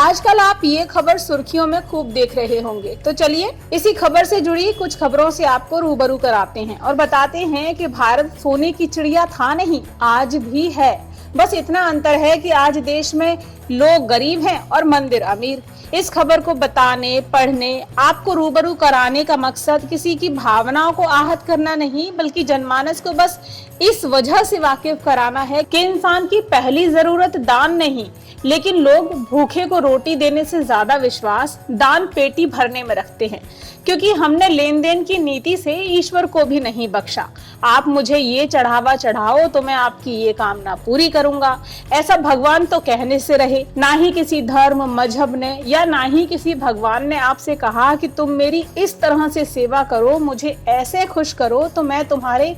आजकल आप ये खबर सुर्खियों में खूब देख रहे होंगे, तो चलिए इसी खबर से जुड़ी कुछ खबरों से आपको रूबरू कराते हैं और बताते हैं कि भारत सोने की चिड़िया था नहीं, आज भी है। बस इतना अंतर है कि आज देश में लोग गरीब हैं और मंदिर अमीर। इस खबर को बताने, पढ़ने, आपको रूबरू कराने का मकसद किसी की भावनाओं को आहत करना नहीं, बल्कि जनमानस को बस इस वजह से वाकिफ कराना है कि इंसान की पहली जरूरत दान नहीं, लेकिन लोग भूखे को रोटी देने से ज्यादा विश्वास दान पेटी भरने में रखते हैं, क्योंकि हमने लेन देन की नीति से ईश्वर को भी नहीं बख्शा। आप मुझे ये चढ़ावा चढ़ाओ तो मैं आपकी ये कामना पूरी करूंगा, ऐसा भगवान तो कहने से रहे। ना ही किसी धर्म मजहब ने या ना ही किसी भगवान ने आपसे कहा कि तुम मेरी इस तरह से सेवा करो, मुझे ऐसे खुश करो तो मैं तुम्हारे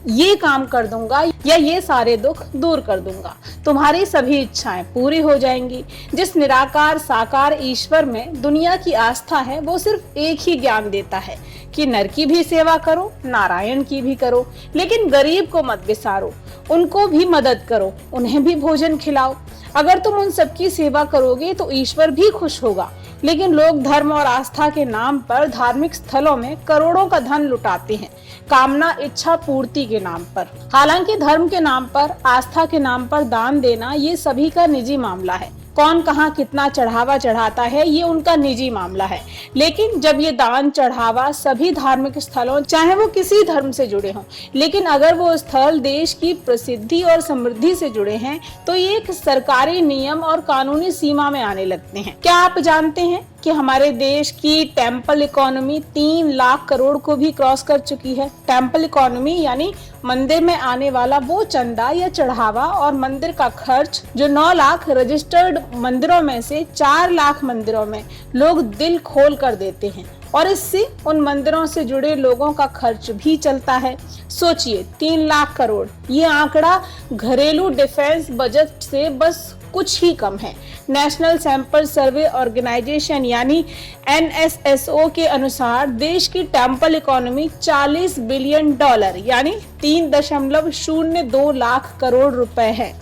ये काम कर दूंगा या ये सारे दुख दूर कर दूंगा, तुम्हारी सभी इच्छाएं पूरी हो जाएंगी। जिस निराकार साकार ईश्वर में दुनिया की आस्था है, वो सिर्फ एक ही ज्ञान देता है कि नर की भी सेवा करो, नारायण की भी करो, लेकिन गरीब को मत बिसारो, उनको भी मदद करो, उन्हें भी भोजन खिलाओ। अगर तुम उन सबकी सेवा करोगे तो ईश्वर भी खुश होगा। लेकिन लोग धर्म और आस्था के नाम पर धार्मिक स्थलों में करोड़ों का धन लुटाते हैं, कामना इच्छा पूर्ति के नाम पर। हालांकि धर्म के नाम पर, आस्था के नाम पर दान देना ये सभी का निजी मामला है। कौन कहाँ कितना चढ़ावा चढ़ाता है ये उनका निजी मामला है, लेकिन जब ये दान चढ़ावा सभी धार्मिक स्थलों, चाहे वो किसी धर्म से जुड़े हों, लेकिन अगर वो स्थल देश की प्रसिद्धि और समृद्धि से जुड़े हैं तो ये एक सरकारी नियम और कानूनी सीमा में आने लगते हैं। क्या आप जानते हैं कि हमारे देश की टेम्पल इकोनॉमी 3 लाख करोड़ को भी क्रॉस कर चुकी है। टेम्पल इकोनॉमी यानी मंदिर में आने वाला वो चंदा या चढ़ावा और मंदिर का खर्च जो 9 लाख रजिस्टर्ड मंदिरों में से 4 लाख मंदिरों में लोग दिल खोल कर देते हैं, और इससे उन मंदिरों से जुड़े लोगों का खर्च भी चलता है। सोचिए 3 लाख करोड़, ये आंकड़ा घरेलू डिफेंस बजट से बस कुछ ही कम है। नेशनल सैंपल सर्वे ऑर्गेनाइजेशन यानी NSSO के अनुसार देश की टेम्पल इकोनॉमी $40 बिलियन यानी 3.02 लाख करोड़ रुपए है।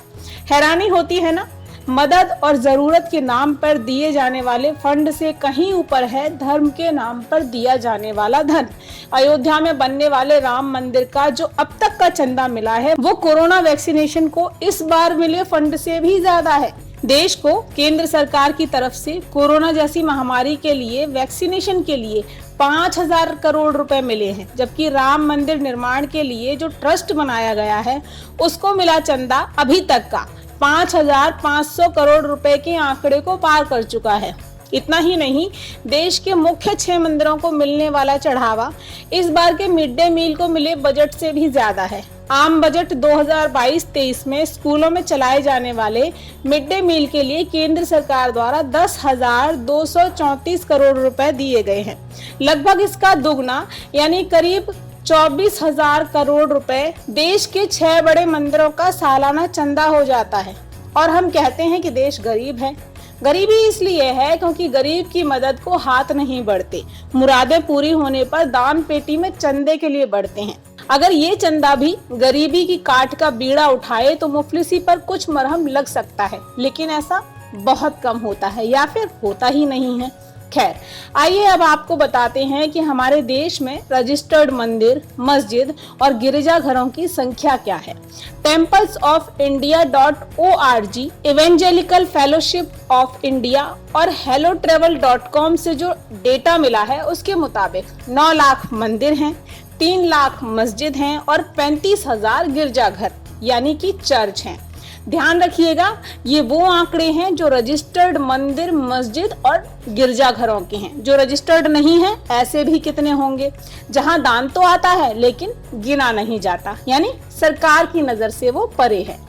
हैरानी होती है ना? मदद और जरूरत के नाम पर दिए जाने वाले फंड से कहीं ऊपर है धर्म के नाम पर दिया जाने वाला धन। अयोध्या में बनने वाले राम मंदिर का जो अब तक का चंदा मिला है वो कोरोना वैक्सीनेशन को इस बार मिले फंड से भी ज्यादा है। देश को केंद्र सरकार की तरफ से कोरोना जैसी महामारी के लिए वैक्सीनेशन के लिए 5,000 करोड़ रुपए मिले हैं, जबकि राम मंदिर निर्माण के लिए जो ट्रस्ट बनाया गया है उसको मिला चंदा अभी तक का 5,500 करोड़ रुपए के आंकड़े को पार कर चुका है। इतना ही नहीं, देश के मुख्य 6 मंदिरों को मिलने वाला चढ़ावा इस बार के मिड डे मील को मिले बजट से भी ज्यादा है। आम बजट 2022-23 में स्कूलों में चलाए जाने वाले मिड डे मील के लिए केंद्र सरकार द्वारा 10,234 करोड़ रुपए दिए गए हैं। लगभग इसका दुगना यानी करीब 24,000 करोड़ रुपए देश के 6 बड़े मंदिरों का सालाना चंदा हो जाता है। और हम कहते हैं कि देश गरीब है। गरीबी इसलिए है क्योंकि गरीब की मदद को हाथ नहीं बढ़ते, मुरादें पूरी होने पर दान पेटी में चंदे के लिए बढ़ते हैं। अगर ये चंदा भी गरीबी की काट का बीड़ा उठाए तो मुफलिसी पर कुछ मरहम लग सकता है, लेकिन ऐसा बहुत कम होता है या फिर होता ही नहीं है। खैर, आइए अब आपको बताते हैं कि हमारे देश में रजिस्टर्ड मंदिर, मस्जिद और गिरजाघरों की संख्या क्या है। templesofIndia.org, evangelical fellowship of India और hellotravel.com से जो डेटा मिला है उसके मुताबिक 9 लाख मंदिर हैं, 3 लाख मस्जिद हैं और 35,000 गिरजाघर यानी कि चर्च हैं। ध्यान रखिएगा, ये वो आंकड़े हैं जो रजिस्टर्ड मंदिर, मस्जिद और गिरजाघरों के हैं। जो रजिस्टर्ड नहीं है ऐसे भी कितने होंगे जहां दान तो आता है लेकिन गिना नहीं जाता, यानी सरकार की नजर से वो परे है।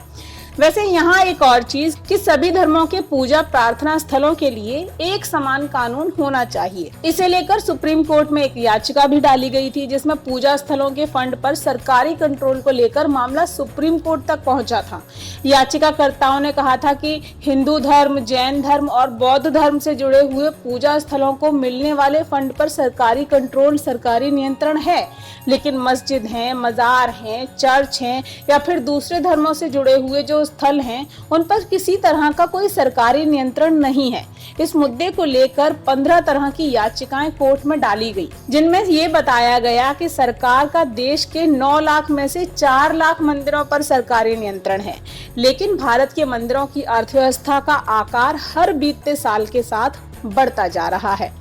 वैसे यहाँ एक और चीज कि सभी धर्मों के पूजा प्रार्थना स्थलों के लिए एक समान कानून होना चाहिए। इसे लेकर सुप्रीम कोर्ट में एक याचिका भी डाली गई थी, जिसमें पूजा स्थलों के फंड पर सरकारी कंट्रोल को लेकर मामला सुप्रीम कोर्ट तक पहुंचा था। याचिकाकर्ताओं ने कहा था कि हिंदू धर्म, जैन धर्म और बौद्ध धर्म से जुड़े हुए पूजा स्थलों को मिलने वाले फंड पर सरकारी कंट्रोल, सरकारी नियंत्रण है, लेकिन मस्जिद हैं, मजार हैं, चर्च हैं या फिर दूसरे धर्मों से जुड़े हुए जो स्थल हैं उन पर किसी तरह का कोई सरकारी नियंत्रण नहीं है। इस मुद्दे को लेकर 15 तरह की याचिकाएं कोर्ट में डाली गई, जिनमें ये बताया गया कि सरकार का देश के 9 लाख में से 4 लाख मंदिरों पर सरकारी नियंत्रण है, लेकिन भारत के मंदिरों की अर्थव्यवस्था का आकार हर बीतते साल के साथ बढ़ता जा रहा है।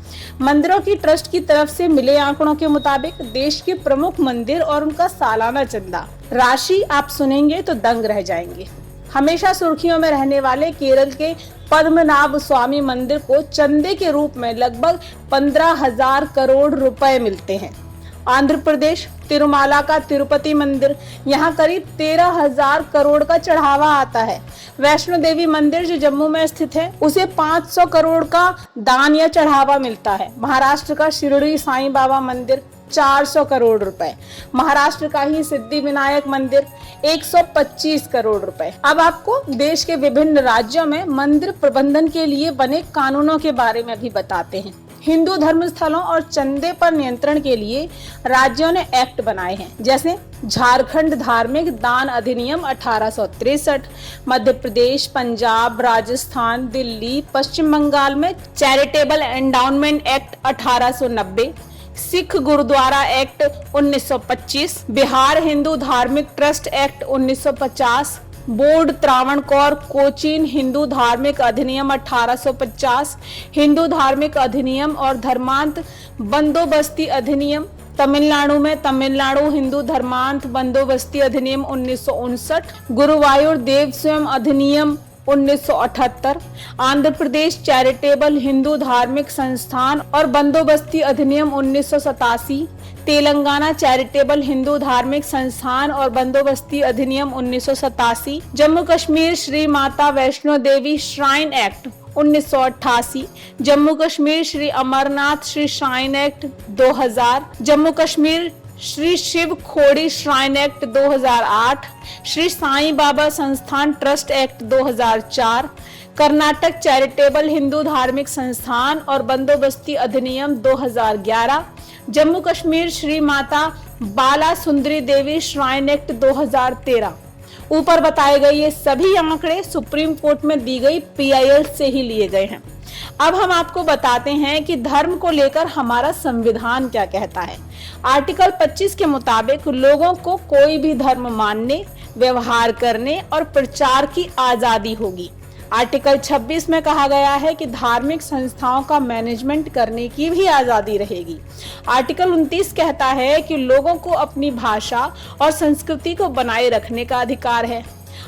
मंदिरों की ट्रस्ट की तरफ से मिले आंकड़ों के मुताबिक देश के प्रमुख मंदिर और उनका सालाना चंदा राशि आप सुनेंगे तो दंग रह जाएंगे। हमेशा सुर्खियों में रहने वाले केरल के पद्मनाभ स्वामी मंदिर को चंदे के रूप में लगभग 15,000 करोड़ रुपए मिलते हैं। आंध्र प्रदेश तिरुमाला का तिरुपति मंदिर, यहाँ करीब 13,000 करोड़ का चढ़ावा आता है। वैष्णो देवी मंदिर जो जम्मू में स्थित है, उसे 500 करोड़ का दान या चढ़ावा मिलता है। महाराष्ट्र का शिरडी साईं बाबा मंदिर 400 करोड़ रुपए, महाराष्ट्र का ही सिद्धि विनायक मंदिर 125 करोड़ रुपए। अब आपको देश के विभिन्न राज्यों में मंदिर प्रबंधन के लिए बने कानूनों के बारे में भी बताते हैं। हिंदू धर्म स्थलों और चंदे पर नियंत्रण के लिए राज्यों ने एक्ट बनाए हैं, जैसे झारखंड धार्मिक दान अधिनियम 1863, मध्य प्रदेश, पंजाब, राजस्थान, दिल्ली, पश्चिम बंगाल में charitable endowment act 1890, Sikh gurdwara act 1925, Bihar Hindu धार्मिक trust act 1950, board Travancore Cochin Hindu धार्मिक अधिनियम 1850, हिंदू धार्मिक अधिनियम और धर्मांत बंदोबस्ती अधिनियम। तमिलनाडु में तमिलनाडु हिंदू धर्मांत बंदोबस्ती अधिनियम 1959, गुरुवायूर देव स्वयं अधिनियम 1978, आंध्र प्रदेश चैरिटेबल हिंदू धार्मिक संस्थान और बंदोबस्ती अधिनियम 1987, तेलंगाना चैरिटेबल हिंदू धार्मिक संस्थान और बंदोबस्ती अधिनियम 1987, Jammu Kashmir Shri Mata Vaishno Devi shrine act 1988, Jammu Kashmir Shri Amarnath Shri shrine act 2000, Jammu Kashmir Shri Shiv Khori shrine act 2008, Shri Sai Baba Sansthan trust act 2004, Karnataka charitable Hindu धार्मिक संस्थान और बंदोबस्ती अधिनियम 2011, जम्मू कश्मीर श्री माता बाला सुंदरी देवी श्राइन एक्ट 2013। ऊपर बताए गए ये सभी आंकड़े सुप्रीम कोर्ट में दी गई PIL से ही लिए गए हैं। अब हम आपको बताते हैं कि धर्म को लेकर हमारा संविधान क्या कहता है। आर्टिकल 25 के मुताबिक लोगों को कोई भी धर्म मानने, व्यवहार करने और प्रचार की आजादी होगी। आर्टिकल 26 में कहा गया है कि धार्मिक संस्थाओं का मैनेजमेंट करने की भी आजादी रहेगी। आर्टिकल 29 कहता है कि लोगों को अपनी भाषा और संस्कृति को बनाए रखने का अधिकार है।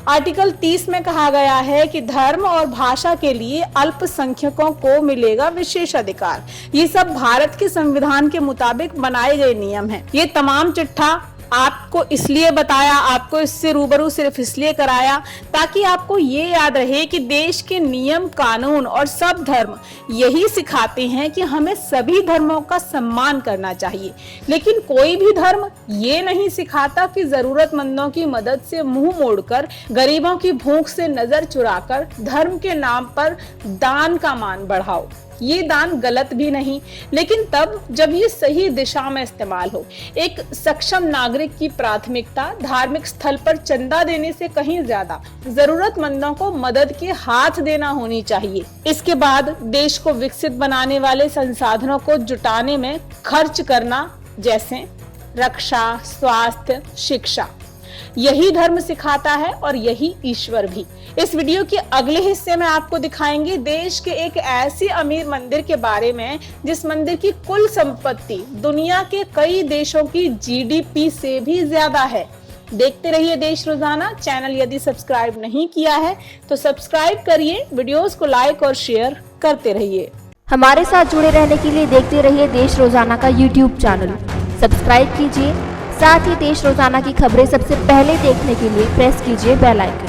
आर्टिकल 30 में कहा गया है कि धर्म और भाषा के लिए अल्पसंख्यकों को मिलेगा विशेष अधिकार। ये सब भारत के संविधान के मुताबिक बनाए गए नियम हैं। ये तमाम चिट्ठा आपको इसलिए बताया, आपको इससे रूबरू सिर्फ इसलिए कराया ताकि आपको ये याद रहे कि देश के नियम कानून और सब धर्म यही सिखाते हैं कि हमें सभी धर्मों का सम्मान करना चाहिए। लेकिन कोई भी धर्म ये नहीं सिखाता कि जरूरतमंदों की मदद से मुंह मोड़कर, गरीबों की भूख से नजर चुराकर धर्म के नाम पर दान का मान बढ़ाओ। ये दान गलत भी नहीं, लेकिन तब जब ये सही दिशा में इस्तेमाल हो। एक सक्षम नागरिक की प्राथमिकता धार्मिक स्थल पर चंदा देने से कहीं ज्यादा जरूरतमंदों को मदद के हाथ देना होनी चाहिए। इसके बाद देश को विकसित बनाने वाले संसाधनों को जुटाने में खर्च करना, जैसे रक्षा, स्वास्थ्य, शिक्षा। यही धर्म सिखाता है और यही ईश्वर भी। इस वीडियो के अगले हिस्से में आपको दिखाएंगे देश के एक ऐसे अमीर मंदिर के बारे में जिस मंदिर की कुल संपत्ति दुनिया के कई देशों की GDP से भी ज्यादा है। देखते रहिए देश रोजाना। चैनल यदि सब्सक्राइब नहीं किया है तो सब्सक्राइब करिए, वीडियोस को लाइक और शेयर करते रहिए। हमारे साथ जुड़े रहने के लिए देखते रहिए देश रोजाना का YouTube चैनल सब्सक्राइब कीजिए। साथ ही देश रोजाना की खबरें सबसे पहले देखने के लिए प्रेस कीजिए बेल आइकन।